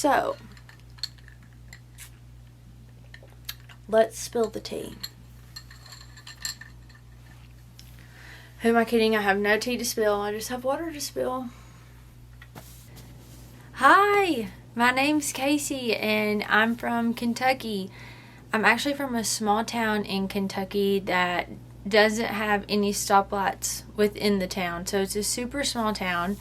So, let's spill the tea. Who am I kidding? I have no tea to spill. I just have water to spill. Hi, my name's Casey and I'm from Kentucky. I'm actually from a small town in Kentucky that doesn't have any stoplights within the town. So it's a super small town.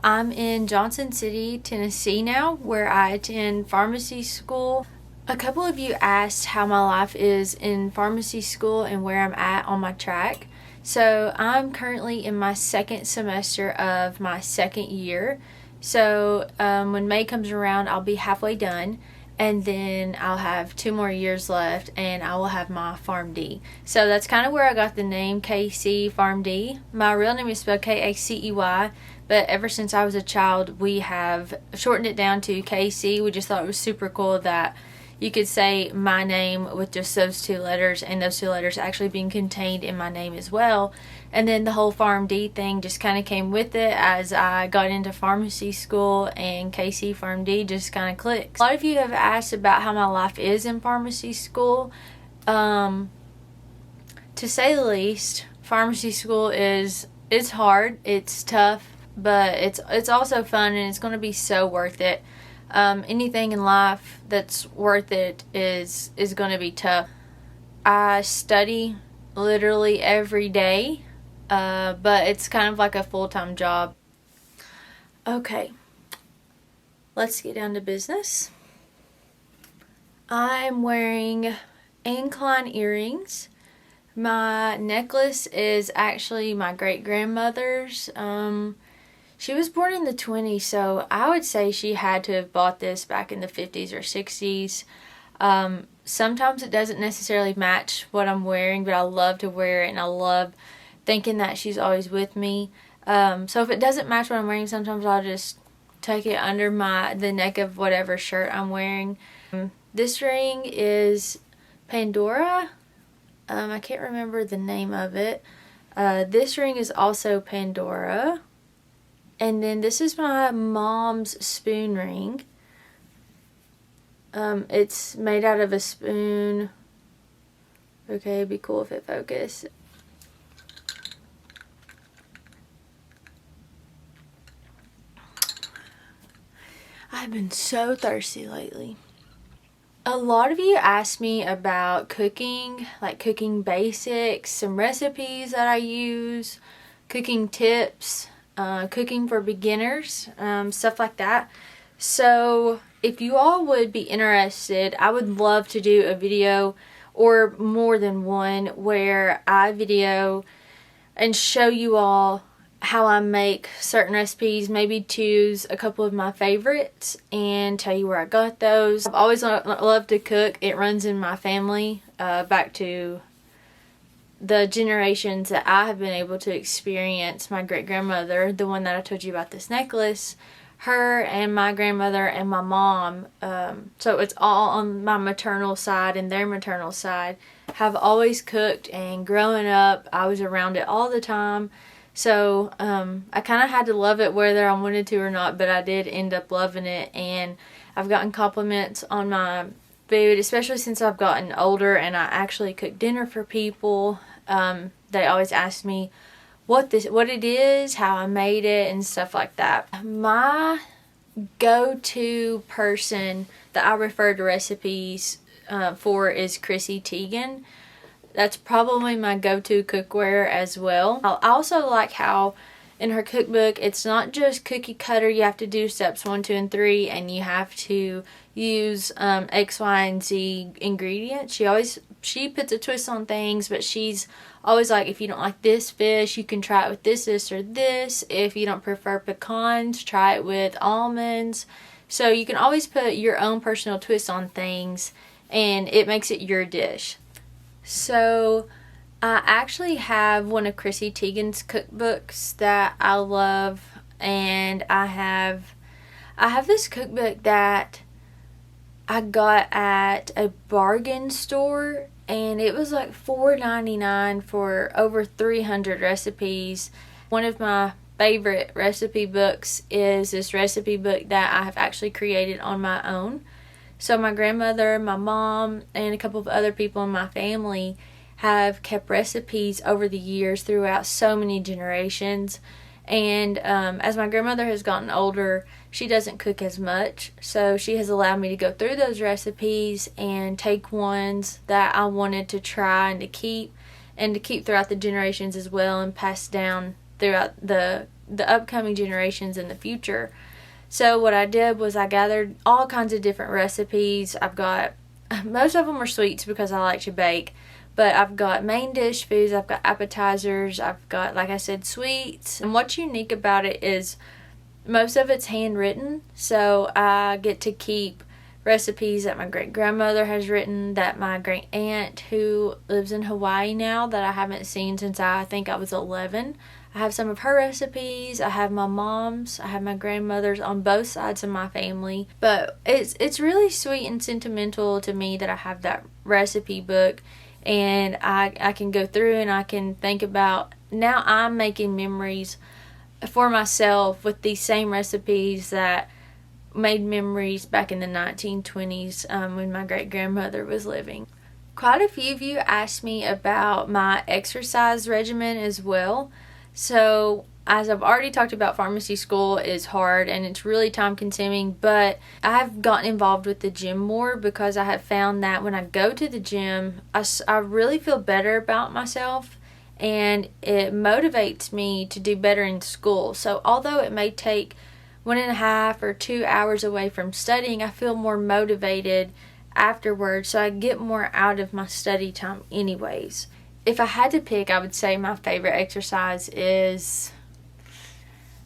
I'm in Johnson City, Tennessee now, where I attend pharmacy school. A couple of you asked how my life is in pharmacy school and where I'm at on my track. So I'm currently in my second semester of my second year. So when May comes around, I'll be halfway done, and then I'll have 2 more years left and I will have my PharmD. So that's kind of where I got the name KC PharmD. My real name is spelled K-A-C-E-Y, but ever since I was a child we have shortened it down to KC. We just thought it was super cool that you could say my name with just those 2 letters, and those 2 letters actually being contained in my name as well. And then the whole PharmD thing just kind of came with it as I got into pharmacy school, and KC PharmD just kind of clicked. A lot of you have asked about how my life is in pharmacy school. To say the least, pharmacy school it's hard, it's tough, but it's also fun, and it's going to be so worth it. Anything in life that's worth it is going to be tough. I study literally every day, but it's kind of like a full-time job. Okay, let's get down to business. I am wearing ankline earrings. My necklace is actually my great-grandmother's. She was born in the 20s, so I would say she had to have bought this back in the 50s or 60s. Sometimes it doesn't necessarily match what I'm wearing, but I love to wear it, and I love thinking that she's always with me. So if it doesn't match what I'm wearing, sometimes I'll just tuck it under the neck of whatever shirt I'm wearing. This ring is Pandora. I can't remember the name of it. This ring is also Pandora. And then this is my mom's spoon ring. It's made out of a spoon. Okay, it'd be cool if it focused. I've been so thirsty lately. A lot of you asked me about cooking, like cooking basics, some recipes that I use, cooking tips, cooking for beginners, stuff like that. So if you all would be interested, I would love to do a video or more than one where I video and show you all how I make certain recipes, maybe choose a couple of my favorites and tell you where I got those. I've always loved to cook. It runs in my family back to the generations that I have been able to experience. My great-grandmother, the one that I told you about this necklace, her and my grandmother and my mom, so it's all on my maternal side and their maternal side, have always cooked, and growing up I was around it all the time. So I kind of had to love it whether I wanted to or not, but I did end up loving it, and I've gotten compliments on my food, especially since I've gotten older and I actually cook dinner for people. They always ask me what it is, how I made it, and stuff like that. My go-to person that I refer to recipes for is Chrissy Teigen. That's probably my go-to cookware as well. I also like how in her cookbook it's not just cookie cutter. You have to do steps 1, 2, and 3, and you have to use X, Y, and Z ingredients. She puts a twist on things, but she's always like, if you don't like this fish, you can try it with this, or this. If you don't prefer pecans, try it with almonds. So you can always put your own personal twist on things, and it makes it your dish. So I actually have one of Chrissy Teigen's cookbooks that I love, and I have this cookbook that I got at a bargain store, and it was like $4.99 for over 300 recipes. One of my favorite recipe books is this recipe book that I have actually created on my own. So my grandmother, my mom, and a couple of other people in my family have kept recipes over the years throughout so many generations. And as my grandmother has gotten older, she doesn't cook as much. So she has allowed me to go through those recipes and take ones that I wanted to try and to keep throughout the generations as well, and pass down throughout the upcoming generations in the future. So what I did was I gathered all kinds of different recipes. I've got, most of them are sweets because I like to bake, but I've got main dish foods, I've got appetizers, I've got, like I said, sweets. And what's unique about it is most of it's handwritten, so I get to keep recipes that my great-grandmother has written, that my great-aunt who lives in Hawaii now, that I haven't seen since I think I was 11. I have some of her recipes, I have my mom's, I have my grandmother's on both sides of my family. But it's really sweet and sentimental to me that I have that recipe book, and I can go through and I can think about, now I'm making memories for myself with these same recipes that made memories back in the 1920s when my great-grandmother was living. Quite a few of you asked me about my exercise regimen as well. So as I've already talked about, pharmacy school is hard and it's really time consuming, but I have gotten involved with the gym more because I have found that when I go to the gym, I really feel better about myself, and it motivates me to do better in school. So although it may take 1.5 or 2 hours away from studying, I feel more motivated afterwards, so I get more out of my study time anyways. If I had to pick, I would say my favorite exercise is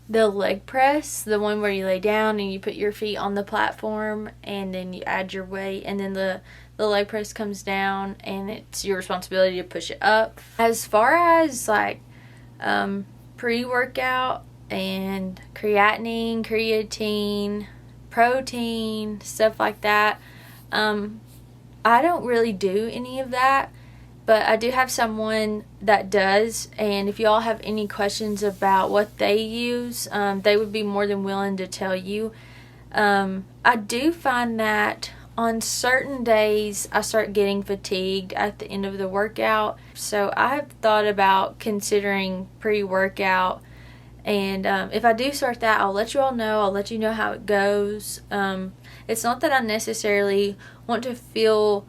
the leg press, the one where you lay down and you put your feet on the platform and then you add your weight, and then the leg press comes down and it's your responsibility to push it up. As far as like pre-workout and creatine, protein, stuff like that, I don't really do any of that. But I do have someone that does, and if y'all have any questions about what they use, they would be more than willing to tell you. I do find that on certain days I start getting fatigued at the end of the workout, so I have thought about considering pre-workout, and if I do start that, I'll let you all know. I'll let you know how it goes. It's not that I necessarily want to feel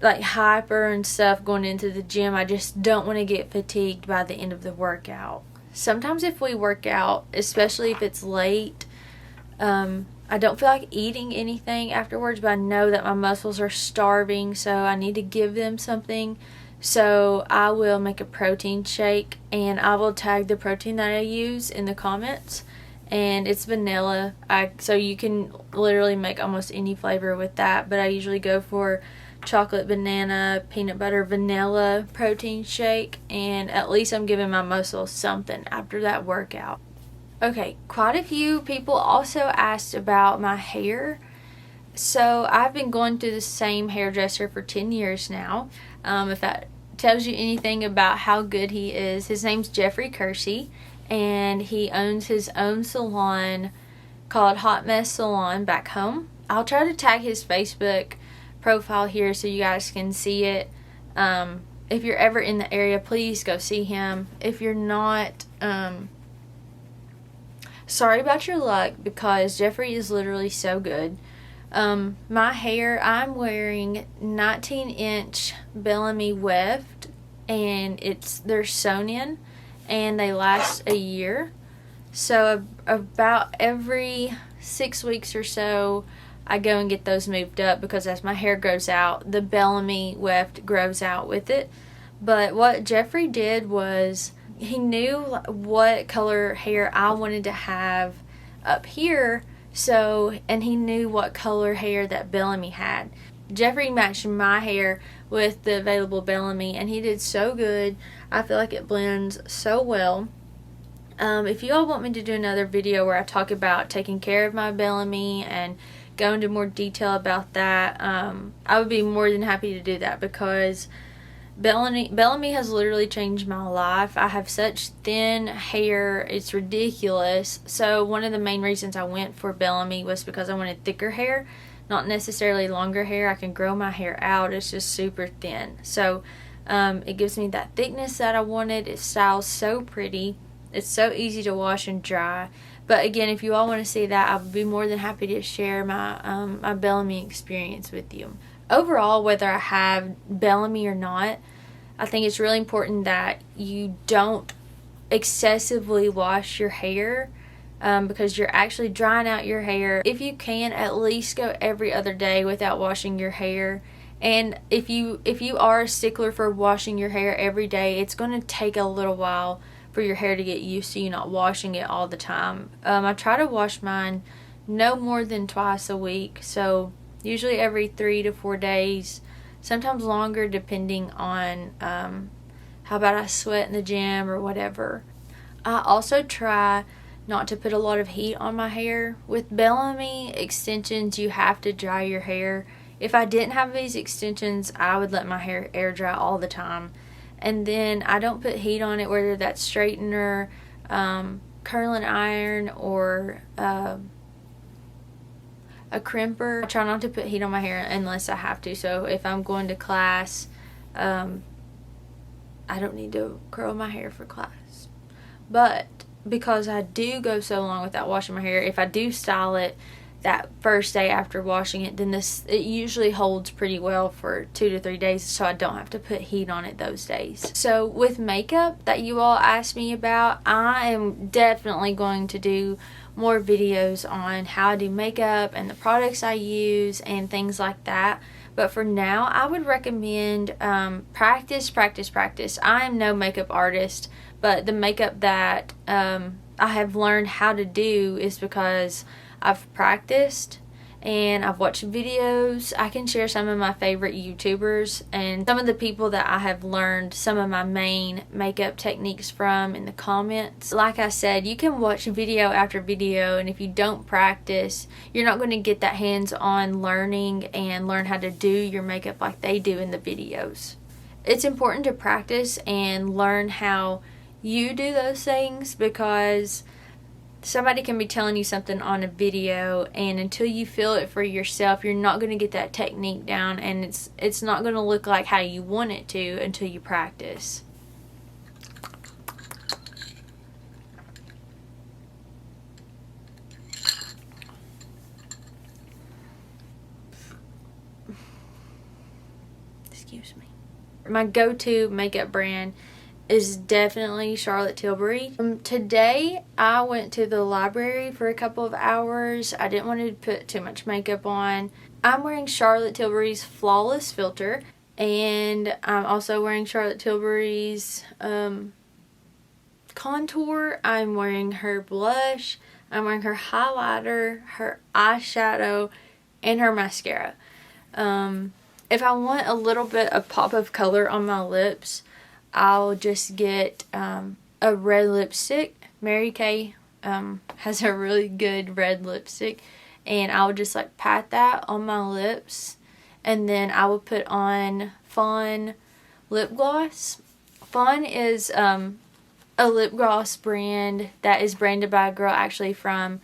like hyper and stuff going into the gym. I just don't want to get fatigued by the end of the workout. Sometimes if we work out, especially if it's late, I don't feel like eating anything afterwards, but I know that my muscles are starving, so I need to give them something. So I will make a protein shake, and I will tag the protein that I use in the comments, and it's vanilla. So you can literally make almost any flavor with that, but I usually go for chocolate, banana, peanut butter, vanilla protein shake, and at least I'm giving my muscles something after that workout. Okay, quite a few people also asked about my hair. So I've been going through the same hairdresser for 10 years now. If that tells you anything about how good he is, his name's Jeffrey Kersey, and he owns his own salon called Hot Mess Salon back home. I'll try to tag his Facebook profile here so you guys can see it. If you're ever in the area, please go see him. If you're not, sorry about your luck, because Jeffrey is literally so good. My hair, I'm wearing 19-inch Bellamy weft, and they're sewn in, and they last a year. So about every 6 weeks or so, I go and get those moved up, because as my hair grows out, the Bellamy weft grows out with it. But what Jeffrey did was he knew what color hair I wanted to have up here, and he knew what color hair that Bellamy had. Jeffrey matched my hair with the available Bellamy, and he did so good. I feel like it blends so well. If you all want me to do another video where I talk about taking care of my Bellamy and go into more detail about that, I would be more than happy to do that, because Bellamy has literally changed my life. I have such thin hair, it's ridiculous. So one of the main reasons I went for Bellamy was because I wanted thicker hair, not necessarily longer hair. I can grow my hair out, it's just super thin. So it gives me that thickness that I wanted. It styles so pretty. It's so easy to wash and dry. But again, if you all want to see that, I'll be more than happy to share my my Bellamy experience with you. Overall, whether I have Bellamy or not, I think it's really important that you don't excessively wash your hair because you're actually drying out your hair. If you can, at least go every other day without washing your hair. And if you are a stickler for washing your hair every day, it's going to take a little while for your hair to get used to you not washing it all the time. I try to wash mine no more than twice a week, so usually every 3 to 4 days, sometimes longer depending on how bad I sweat in the gym or whatever. I also try not to put a lot of heat on my hair. With Bellamy extensions, you have to dry your hair. If I didn't have these extensions, I would let my hair air dry all the time. And then I don't put heat on it, whether that's straightener, curling iron, or a crimper. I try not to put heat on my hair unless I have to. So if I'm going to class, I don't need to curl my hair for class. But because I do go so long without washing my hair, if I do style it that first day after washing it, then it usually holds pretty well for 2 to 3 days, so I don't have to put heat on it those days. So with makeup that you all asked me about, I am definitely going to do more videos on how I do makeup and the products I use and things like that. But for now, I would recommend practice. I am no makeup artist, but the makeup that I have learned how to do is because I've practiced and I've watched videos. I can share some of my favorite YouTubers and some of the people that I have learned some of my main makeup techniques from in the comments. Like I said, you can watch video after video, and if you don't practice, you're not going to get that hands-on learning and learn how to do your makeup like they do in the videos. It's important to practice and learn how you do those things, because somebody can be telling you something on a video, and until you feel it for yourself, you're not going to get that technique down, and it's not going to look like how you want it to until you practice. Excuse me. My go-to makeup brand is definitely Charlotte Tilbury. Today I went to the library for a couple of hours. I didn't want to put too much makeup on. I'm wearing Charlotte Tilbury's Flawless Filter, and I'm also wearing Charlotte Tilbury's contour. I'm wearing her blush. I'm wearing her highlighter, her eyeshadow, and her mascara. If I want a little bit of pop of color on my lips, I'll just get a red lipstick. Mary Kay has a really good red lipstick, and I'll just like pat that on my lips, and then I will put on Fawn lip gloss. Fawn is a lip gloss brand that is branded by a girl actually from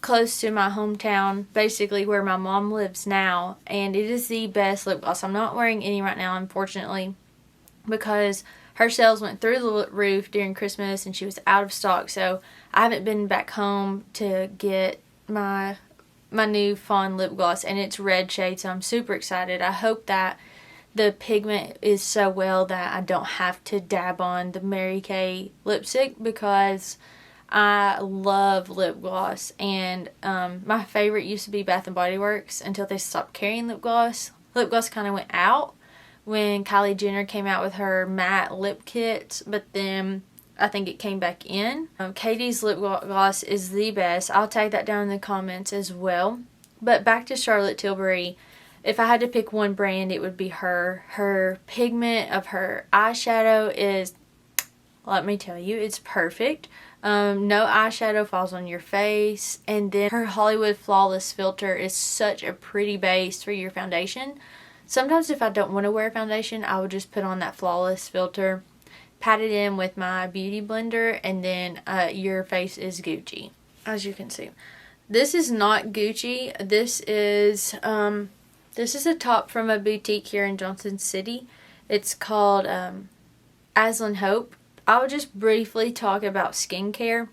close to my hometown, basically where my mom lives now, and it is the best lip gloss. I'm not wearing any right now, unfortunately, because her sales went through the roof during Christmas and she was out of stock, so I haven't been back home to get my new Fawn lip gloss, and it's red shade, so I'm super excited. I hope that the pigment is so well that I don't have to dab on the Mary Kay lipstick, because I love lip gloss, and my favorite used to be Bath & Body Works until they stopped carrying lip gloss. Lip gloss kind of went out when Kylie Jenner came out with her matte lip kit, but then I think it came back in. Katie's lip gloss is the best. I'll tag that down in the comments as well. But back to Charlotte Tilbury. If I had to pick one brand, it would be her. Her pigment of her eyeshadow is, let me tell you, it's perfect. No eyeshadow falls on your face. And then her Hollywood Flawless Filter is such a pretty base for your foundation. Sometimes if I don't want to wear foundation, I would just put on that Flawless filter, pat it in with my beauty blender, and then your face is Gucci, as you can see. This is not Gucci. This is a top from a boutique here in Johnson City. It's called Aslan Hope. I'll just briefly talk about skincare.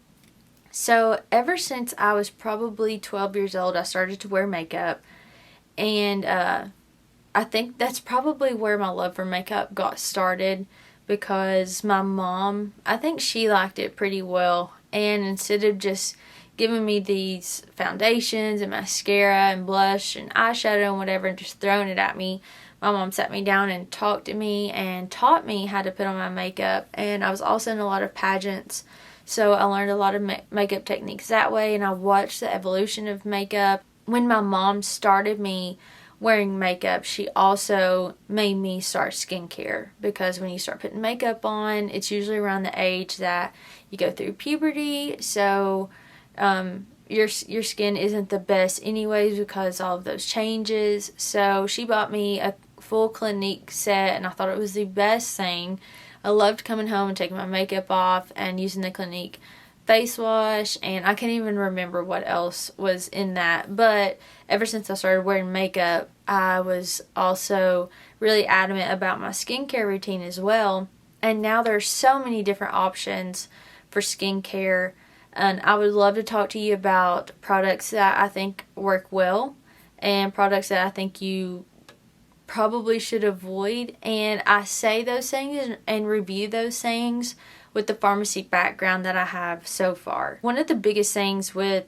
So ever since I was probably 12 years old, I started to wear makeup, and I think that's probably where my love for makeup got started, because my mom, I think she liked it pretty well, and instead of just giving me these foundations and mascara and blush and eyeshadow and whatever and just throwing it at me, my mom sat me down and talked to me and taught me how to put on my makeup. And I was also in a lot of pageants, so I learned a lot of makeup techniques that way, and I watched the evolution of makeup. When my mom started me wearing makeup, she also made me start skincare, because when you start putting makeup on, it's usually around the age that you go through puberty, so your skin isn't the best anyways because all of those changes. So she bought me a full Clinique set, and I thought it was the best thing. I loved coming home and taking my makeup off and using the Clinique face wash, and I can't even remember what else was in that. But ever since I started wearing makeup, I was also really adamant about my skincare routine as well. And now there's so many different options for skincare, and I would love to talk to you about products that I think work well and products that I think you probably should avoid. And I say those things and review those things with the pharmacy background that I have so far. One of the biggest things with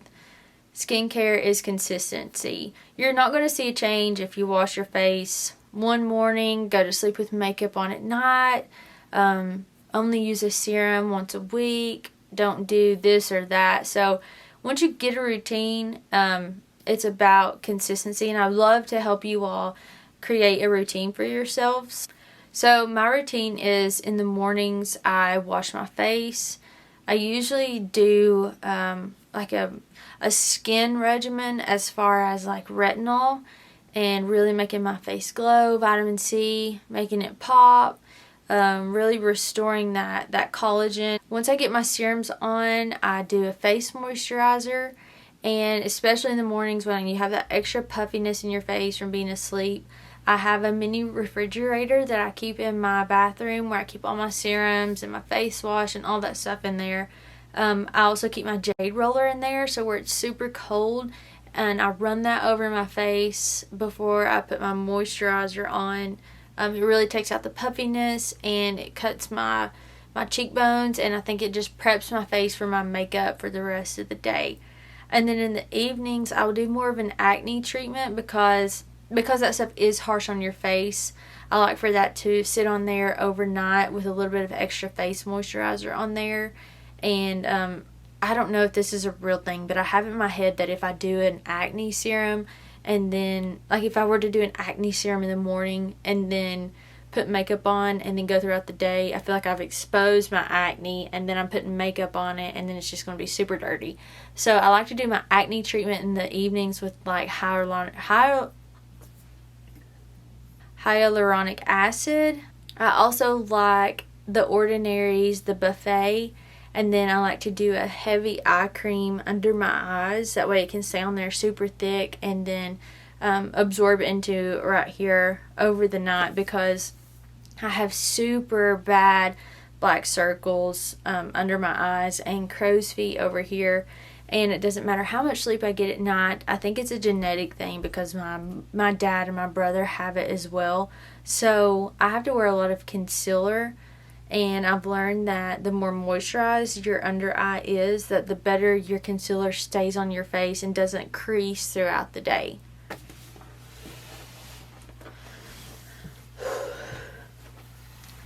skincare is consistency. You're not going to see a change if you wash your face one morning, go to sleep with makeup on at night, only use a serum once a week, don't do this or that. So once you get a routine, it's about consistency, and I'd love to help you all create a routine for yourselves. So my routine is, in the mornings I wash my face. I usually do like a skin regimen as far as like retinol and really making my face glow, vitamin C, making it pop, really restoring that collagen. Once I get my serums on, I do a face moisturizer, and especially in the mornings when you have that extra puffiness in your face from being asleep, I have a mini refrigerator that I keep in my bathroom where I keep all my serums and my face wash and all that stuff in there. I also keep my jade roller in there, so where it's super cold, and I run that over my face before I put my moisturizer on. It really takes out the puffiness, and it cuts my cheekbones, and I think it just preps my face for my makeup for the rest of the day. And then in the evenings, I will do more of an acne treatment, because that stuff is harsh on your face. I like for that to sit on there overnight with a little bit of extra face moisturizer on there. And I don't know if this is a real thing, but I have in my head that if I do an acne serum, and then like if I were to do an acne serum in the morning and then put makeup on and then go throughout the day, I feel like I've exposed my acne, and then I'm putting makeup on it, and then it's just going to be super dirty. So I like to do my acne treatment in the evenings with like hyaluronic acid. I also like The Ordinary's The Buffet, and then I like to do a heavy eye cream under my eyes. That way it can stay on there super thick and then absorb into right here over the night, because I have super bad black circles under my eyes and crow's feet over here. And it doesn't matter how much sleep I get at night. I think it's a genetic thing, because my dad and my brother have it as well. So I have to wear a lot of concealer. And I've learned that the more moisturized your under eye is, that the better your concealer stays on your face and doesn't crease throughout the day.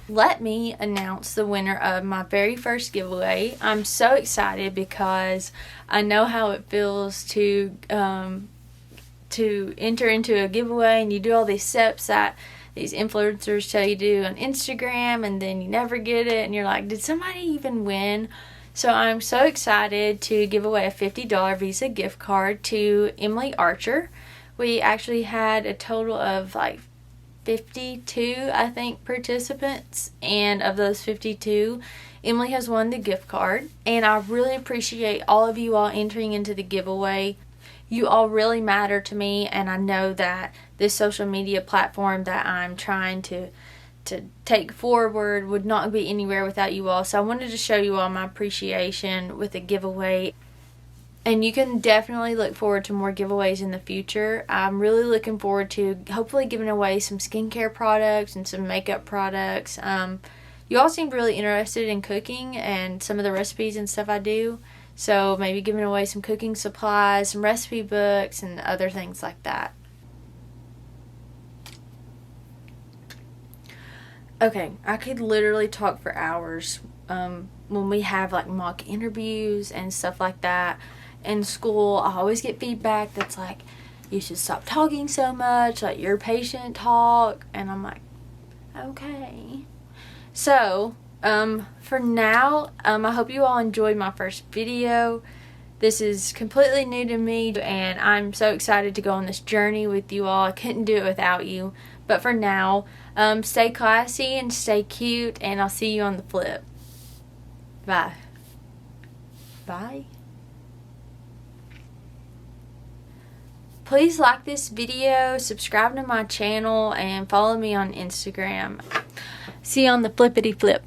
Let me announce the winner of my very first giveaway. I'm so excited because I know how it feels to enter into a giveaway, and you do all these steps that these influencers tell you to do on Instagram, and then you never get it, and you're like, did somebody even win? So I'm so excited to give away a $50 Visa gift card to Emily Archer. We actually had a total of like 52, I think, participants, and of those 52, Emily has won the gift card, and I really appreciate all of you all entering into the giveaway. You all really matter to me, and I know that this social media platform that I'm trying to take forward would not be anywhere without you all. So I wanted to show you all my appreciation with a giveaway. And you can definitely look forward to more giveaways in the future. I'm really looking forward to hopefully giving away some skincare products and some makeup products. You all seemed really interested in cooking and some of the recipes and stuff I do. So maybe giving away some cooking supplies, some recipe books, and other things like that. Okay, I could literally talk for hours when we have like mock interviews and stuff like that in school. I always get feedback that's like, you should stop talking so much, let your patient talk, and I'm like, okay. So, for now, I hope you all enjoyed my first video. This is completely new to me, and I'm so excited to go on this journey with you all. I couldn't do it without you. But for now, stay classy and stay cute, and I'll see you on the flip. Bye. Bye. Please like this video, subscribe to my channel, and follow me on Instagram. See you on the flippity flip.